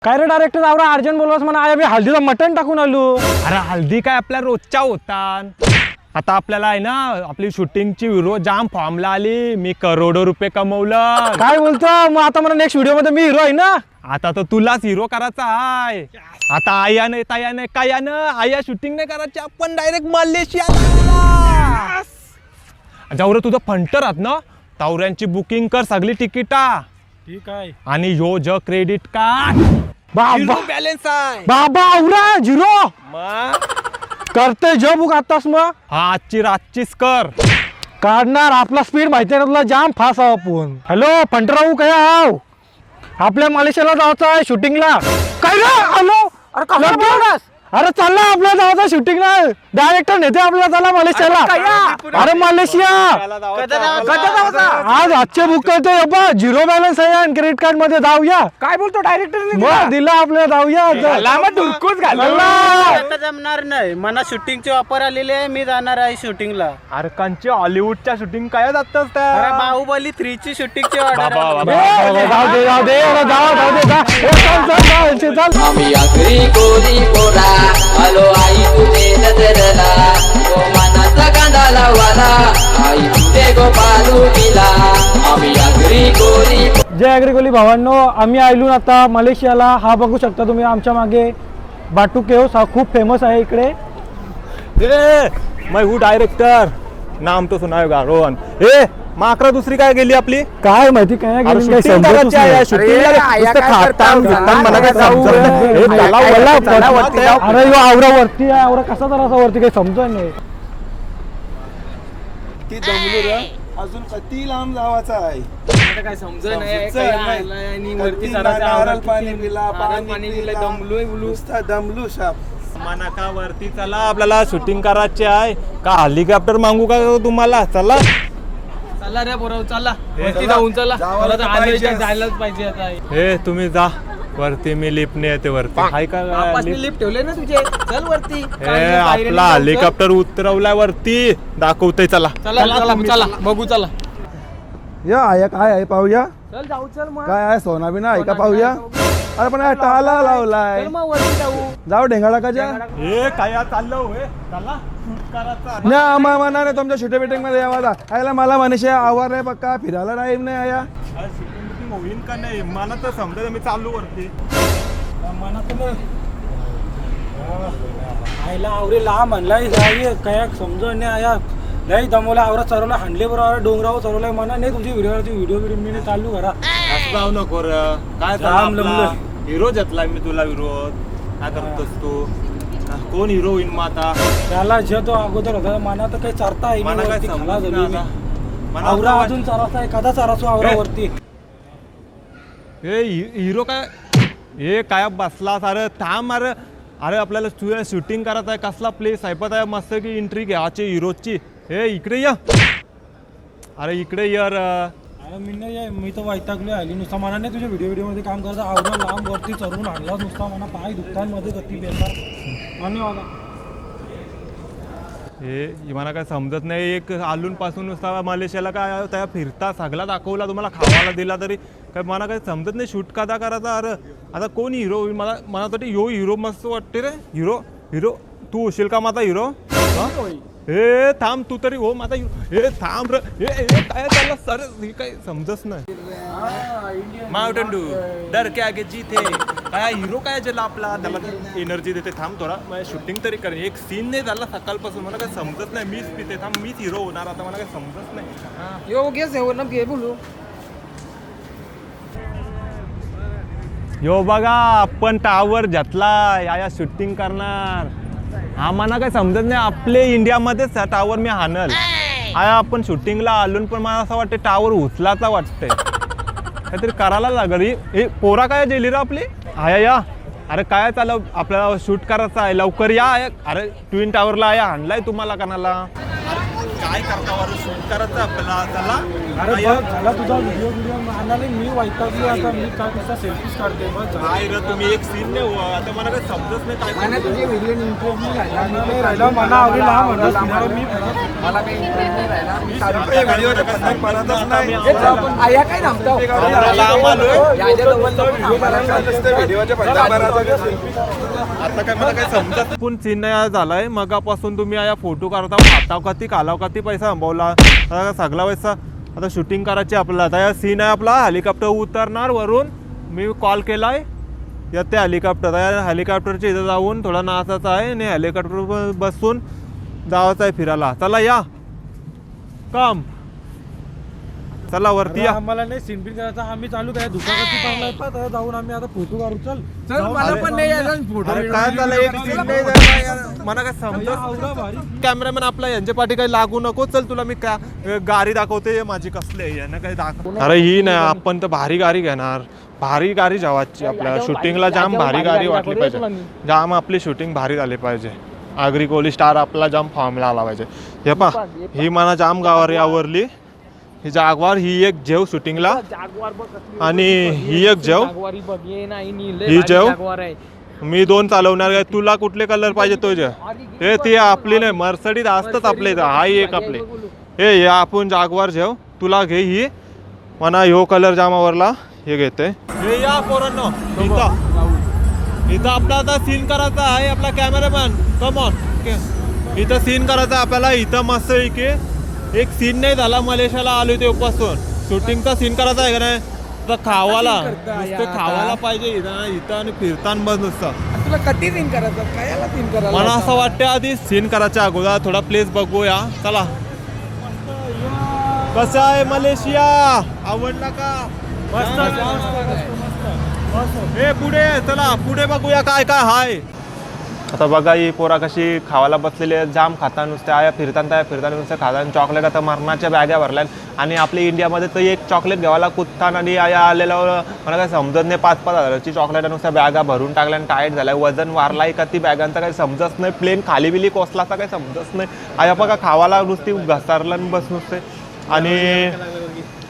काय रे डायरेक्टर आवरा अर्जंट बोलवास म्हणा आया मी हल्दीला मटण टाकून आलो। अरे हल्दी काय आपल्या रोजच्या होता। आता आपल्याला आहे ना आपली शूटिंगची हिरो जाम फॉर्मला आली। मी करोडो रुपये कमवलं। काय बोलतो मग आता मला नेक्स्ट व्हिडिओ मध्ये मी हिरो आहे ना। आता तर तुलाच हिरो करायचा आहे। आता आयाने तायाने कायानं आया शूटिंग नाही करायची आपण डायरेक्ट मलेशियाला जाऊ तुझं फंटर आहात ना तावऱ्यांची बुकिंग कर सगळी तिकिटा ठीक आहे आणि यो ज क्रेडिट कार्ड बाबा बॅलन्स आहे बाबा आवरा झिरो मग करते जो बुक आतास मग हा आजची रातचीच कर काढणार आपला स्पीड माहिती आहे ना तुला जाम फास्ट आहो आपण। हॅलो फंटराहू काय आहो आपल्या मलेशियाला जायचं आहे शूटिंगला। काय रे हॅलो अरे कसं बोललास अरे चालला आपल्या जायचं शूटिंगला डायरेक्टर नेते आपल्याला चला मलेशियाला। अरे मलेशिया आज आजचे बुक करते बाबा झिरो बॅलन्स आहे आणि क्रेडिट कार्ड मध्ये जाऊया। काय बोलतो डायरेक्टर मग दिला आपल्याला जाऊया जमणार नाही मला शूटिंगचे ऑफर आलेले आहे मी जाणार आहे शूटिंगला। अरे कंची हॉलिवूडच्या शूटिंग काय जातच अरे बाहुबली 3 ची शूटिंगची ऑर्डर जाऊ दे जाऊ दे जाऊ दे जा चल चल आम्ही आगरी गोरी पोरा आलो आई तुझे नजरला तो मनाचा कांदा लावाला आई तुझे गोपालू दिला आम्ही आगरी गोरी। जय अग्रिकोली भावांनो आम्ही आयलू आता मलेशियाला। हा बघू शकता तुम्ही आमच्या मागे बाटू केव्स हा खूप फेमस आहे इकडे। मैं हूँ डायरेक्टर नाम तो सुना होगा रोहन। ए माकरा दुसरी काय गेली आपली काय माहिती काय अरे गेली काय shooting समजतच करायची आहे, नाही। shooting ला नुसतं खातान घेतान मला काय जाऊ. समजत नाही। ए, चला, वळा, अरे यो आवरा वरती आहे आवरा कसा तर असा वरती काही समजत नाही। ती दमलू रे अजून किती लांब जावाचा आहे काय समजत कधी नारळ पाणी पिला पाणी पिला नुसता दमलू शाप मना का वरती चला आपल्याला शूटिंग करायची आहे का हेलिकॉप्टर मागू का तुम्हाला चला चला रे बरोबर चला वरती जाऊन चला जावं मला तर तर पाहिजेच. आलोय जायलाच पाहिजे आता हे तुम्ही जा वरती मी लिफ्टने येते वरती हाय का आपसने लिफ्ट ठेवले ना तुझे चल वरती हे आपला हेलिकॉप्टर उतरवलाय वरती दाखवतोय चला चला चला चला बघू चला या आया काय आहे पाहूया चल जाऊ चल मग काय आहे सोना बिना आहे का पाहूया। अरे पण टाला लावलाय चल मग वरती जाऊ जाऊ ढेंगा टाकाच्या हे काय चाललं होय चला शूट करायचं ना म्हणा नाही तुमच्या शूटिंग बिटिंग मध्ये यावा आयला मला मनुष्य आवार आहे पक्का फिरायला टाईम नाही आया शूटिंग होईन का नाही मला तर समजत मी चालू वरती आईला आवरे ला म्हणलाय जाऊया काय समजत नाही आया नाही दमवला आवरा चरवला हांडले बरोबर डोंगरावर चरवलाय म्हणा नाही तुमची व्हिडिओ मी चालू करा असं जाऊ नको रे काय जाम लमलं. हिरो घेतलाय मी तुला विरोध काय करतोस तू कोण हिरो होईन मग आता त्याला जे तो अगोदर होता मना तर काही चारता आहे मला काय समजत नाही आता. मला आवरा असं अजून चाराचा एखादा चाराचो आवरा वरती हे हिरो काय हे काय बसला अरे थांब अरे अरे आपल्याला तुझ्या शूटिंग करायचं आहे कसला प्लेस आहे पण मस्त की एंट्री घ्यायची हिरोची हे इकडे या अरे इकडे यार अरे मी तर वैतागलो आली नुसता मना नाही तुझ्या व्हिडिओ मध्ये काम करता आवरा लांब वरती चढून आणला नुसता मना पाय दुखतांमध्ये गती बेकार आणि वाला हे मला काय समजत नाही एक आलून पासून नुसता मलेशियाला काय त्या फिरता सगळा दाखवला तुम्हाला खावायला दिला तरी काय मला काही समजत नाही शूट कदा करायचा अरे आता कोण हिरो होईल मला मला वाटतं यो हिरो मस्त वाटते रे हिरो हिरो तू होशील का माझा हिरो हे थांब तू तरी हो माझा हिरो हे थांब रे हे काय चाललं सर हे काही समजत नाही माउंटेन डू डर के आगे जीते काय हिरो काय ज्याला आपला त्याला एनर्जी देते थांब थोडा मला शूटिंग तरी करेन एक सीन नाही झाला सकाळपासून मला काही समजत नाही मीच पिते थांब मीच हिरो होणार आता मला काही समजत नाही यो घे सेवन घे बोलू यो बघा आपण टावर घेतला या शूटिंग करणार हा मला काही समजत नाही आपले इंडियामध्येच टावर मी हाणल आया आपण शूटिंगला आलो पण मला असं वाटतं टावर उचलाचा वाटतंय काहीतरी करायला लागल हे पोरा काय जेली रे आपली आया या अरे काय चालू आपल्याला शूट करायचं आहे लवकर या अरे ट्विन टावरला आया हाणलाय तुम्हाला कणाला काय करता बरं शूट करायचं आपल्याला चला अरे बघ झाला तुझा व्हिडिओ मारणार मी वैतागली आता मी काय कसा सेल्फीज काढते बघ काय रे तुम्ही एक सीन नाही हो आता मला काही समजत नाही काय मला तुझे व्हिडिओ इंटरेस्ट नाही राहिला राहिला मला आवडेल हा म्हणतो मी मला काही इंटरेस्ट नाही राहिला मी व्हिडिओच्या पद्धत बनतच नाही आया काय थांबतो लांब आलोय व्हिडिओच्या पद्धत आता काय मला काही समजत पण सीन नाही झालाय मगापासून तुम्ही या फोटो करता हातावकाती कालावकाती पैसा अंबवला आता सगळा पैसा आता शूटिंग करायची आपल्याला आता या सीन आहे आपला हेलिकॉप्टर उतरणार वरून मी कॉल केलाय येते हेलिकॉप्टर या हेलिकॉप्टरच्या इथं जाऊन थोडा नाचायचा आहे आणि हेलिकॉप्टर बसून जायचं आहे फिरायला चला या काम चला वरती या आम्हाला नाही सीन करायचा आम्ही चालू काय दुसऱ्या चांगला जाऊन आम्ही आता फोटो काढू चल मला पण नाही यायला फोटो अरे काय झालं एक सीन नाही झाला मला काय समजत कॅमेरामॅन आपला यांच्या पाठी काही लागू नको चल तुला मी गाडी दाखवते माझी कसली आहे यांना काही दाखव अरे ही नाही आपण तर भारी गाडी घेणार भारी गाडी जेवायची आपल्याला शूटिंगला जाम भारी गाडी वाटली पाहिजे जाम आपली शूटिंग भारी झाली पाहिजे आगरी कोहली स्टार आपला जाम फॉर्मला आला पाहिजे हे पा ही मला जाम गावारी आवरली ही जागवार ही एक जेव शूटिंगला आणि ही एक जेव ही जेव मी 2 चालवणार आहे तुला कुठले कलर पाहिजे तुझे हे ती आपली नाही मर्सडीज असतच आपले हा एक आपले हे आपण जागवार जेव तुला घे ही म्हणा ह्यो कलर जामावरला हे घेते हे या पोरांनो इथं आपला आता सीन करायचा आहे आपला कॅमेरामॅन कमॉन इथं सीन करायचा आपल्याला इथं मस्त की एक सीन नाही झाला मलेशियाला आलो तेव्हापासून शूटिंगचा सीन करायचा आहे का नाही तर खावाला नुसतं खावायला पाहिजे इथं आणि फिरताना बस नुसतं तुला कधी सीन करायचं काय सीन करायला मला असं वाटतं आधी सीन करायच्या अगोदर थोडा प्लेस बघूया चला कसं आहे मलेशिया आवडला का हे पुढे चला पुढे बघूया काय काय हाय आता बघा ही पोरा कशी खावायला बसलेली आहे जाम खाता नुसत्या आया फिरताना नुसतं खाता चॉकलेट आता मरणाच्या बॅग्या भरल्या आणि आपल्या इंडियामध्ये तर एक चॉकलेट घ्यावाला कुत्तान आणि आया आलेलं मला काय समजत नाही 5-5 हजाराची चॉकलेट नुसत्या बॅगा भरून टाकल्या आणि टाईट झाल्या वजन वारलाय का ती बॅगांचा काही समजत नाही प्लेन खाली बिली कोसला असं काही समजत नाही आया बघा खावाला नुसती घसारला बस नुसते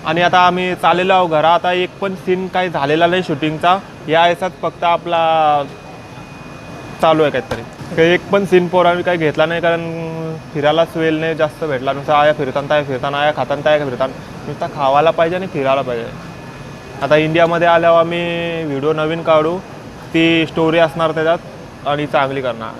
आणि आता आम्ही चाललेलो आहोत घरा आता एक पण सीन काही झालेला नाही शूटिंगचा या याच्यात फक्त आपला चालू आहे काहीतरी एक पण सीन पोरांनी काही घेतला नाही कारण फिरायलाच वेळ नाही जास्त भेटला नुसतं आया फिरताना आया खाताना नुसता खावायला पाहिजे आणि फिरायला पाहिजे आता इंडियामध्ये आल्यावर आम्ही व्हिडिओ नवीन काढू ती स्टोरी असणार त्याच्यात आणि चांगली करणार